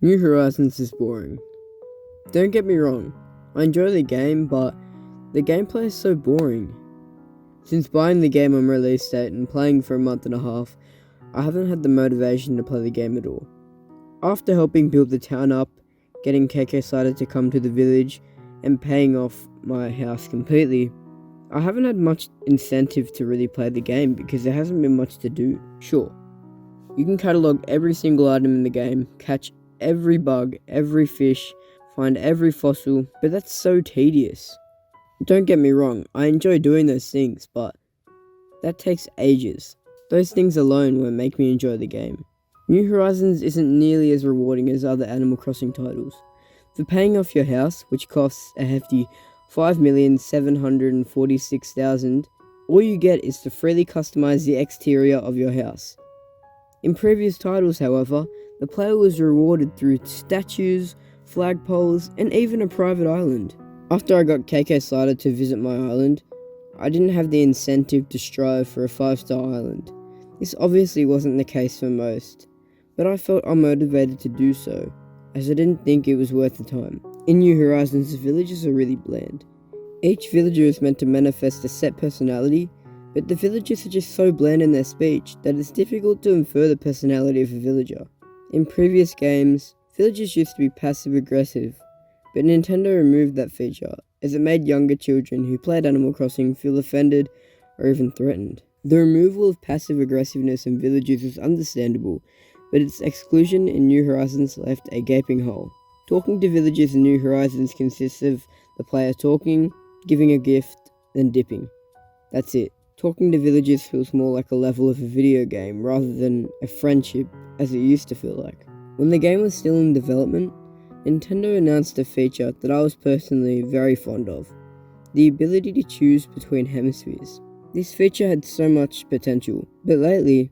New Horizons is boring. Don't get me wrong, I enjoy the game, but the gameplay is so boring. Since buying the game on release date and playing for a month and a half, I haven't had the motivation to play the game at all. After helping build the town up, getting KK Slider to come to the village, and paying off my house completely, I haven't had much incentive to really play the game because there hasn't been much to do. Sure, you can catalogue every single item in the game, catch every bug, every fish, find every fossil, but that's so tedious. Don't get me wrong, I enjoy doing those things, but that takes ages. Those things alone won't make me enjoy the game. New Horizons isn't nearly as rewarding as other Animal Crossing titles. For paying off your house, which costs a hefty $5,746,000, all you get is to freely customize the exterior of your house. In previous titles, however, the player was rewarded through statues, flagpoles, and even a private island. After I got KK Slider to visit my island, I didn't have the incentive to strive for a 5-star island. This obviously wasn't the case for most, but I felt unmotivated to do so, as I didn't think it was worth the time. In New Horizons, the villagers are really bland. Each villager is meant to manifest a set personality, but the villagers are just so bland in their speech that it's difficult to infer the personality of a villager. In previous games, villagers used to be passive-aggressive, but Nintendo removed that feature, as it made younger children who played Animal Crossing feel offended or even threatened. The removal of passive-aggressiveness in villagers was understandable, but its exclusion in New Horizons left a gaping hole. Talking to villagers in New Horizons consists of the player talking, giving a gift, then dipping. That's it. Talking to villagers feels more like a level of a video game rather than a friendship as it used to feel like. When the game was still in development, Nintendo announced a feature that I was personally very fond of, the ability to choose between hemispheres. This feature had so much potential, but lately,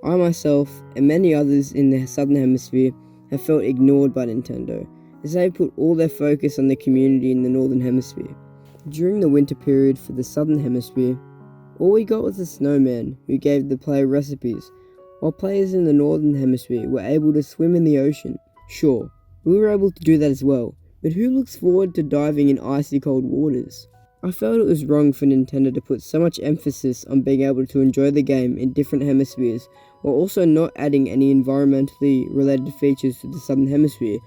I myself and many others in the Southern Hemisphere have felt ignored by Nintendo, as they put all their focus on the community in the Northern Hemisphere. During the winter period for the Southern Hemisphere, all we got was a snowman who gave the player recipes, while players in the Northern Hemisphere were able to swim in the ocean. Sure, we were able to do that as well, but who looks forward to diving in icy cold waters? I felt it was wrong for Nintendo to put so much emphasis on being able to enjoy the game in different hemispheres, while also not adding any environmentally related features to the Southern Hemisphere,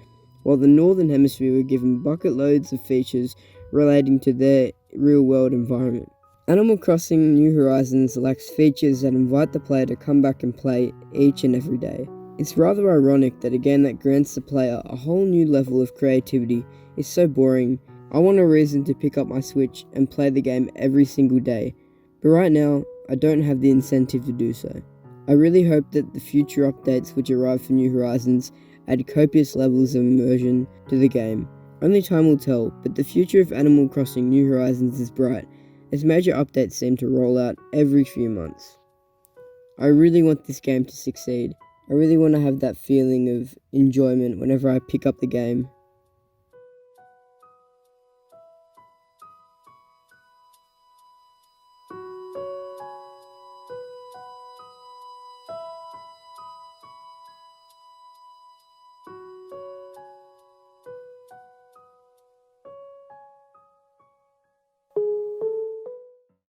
while the Northern Hemisphere were given bucket loads of features relating to their real-world environment. Animal Crossing New Horizons lacks features that invite the player to come back and play each and every day. It's rather ironic that a game that grants the player a whole new level of creativity is so boring. I want a reason to pick up my Switch and play the game every single day, but right now, I don't have the incentive to do so. I really hope that the future updates which arrive for New Horizons add copious levels of immersion to the game. Only time will tell, but the future of Animal Crossing New Horizons is bright, as major updates seem to roll out every few months. I really want this game to succeed. I really want to have that feeling of enjoyment whenever I pick up the game.